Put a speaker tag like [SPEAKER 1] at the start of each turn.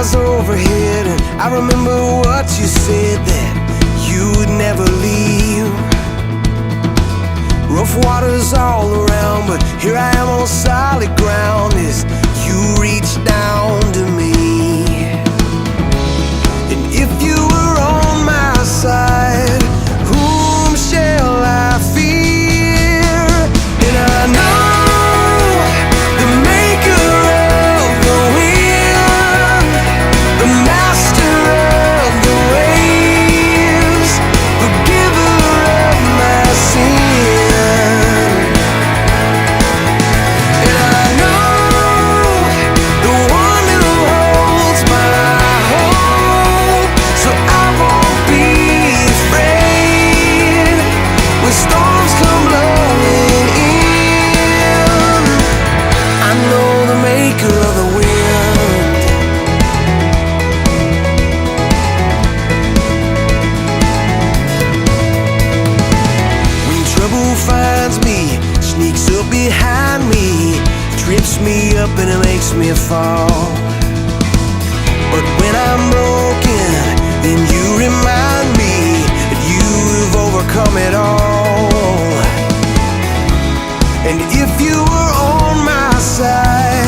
[SPEAKER 1] stars overhead, and I remember what you said, that you would never leave. Rough waters all around, but here I am on solid ground as you reach down to me. And if you were on my side, whom shall I fear? And I know behind me, trips me up and it makes me fall. But when I'm broken, then you remind me that you've overcome it all. And if you were on my side,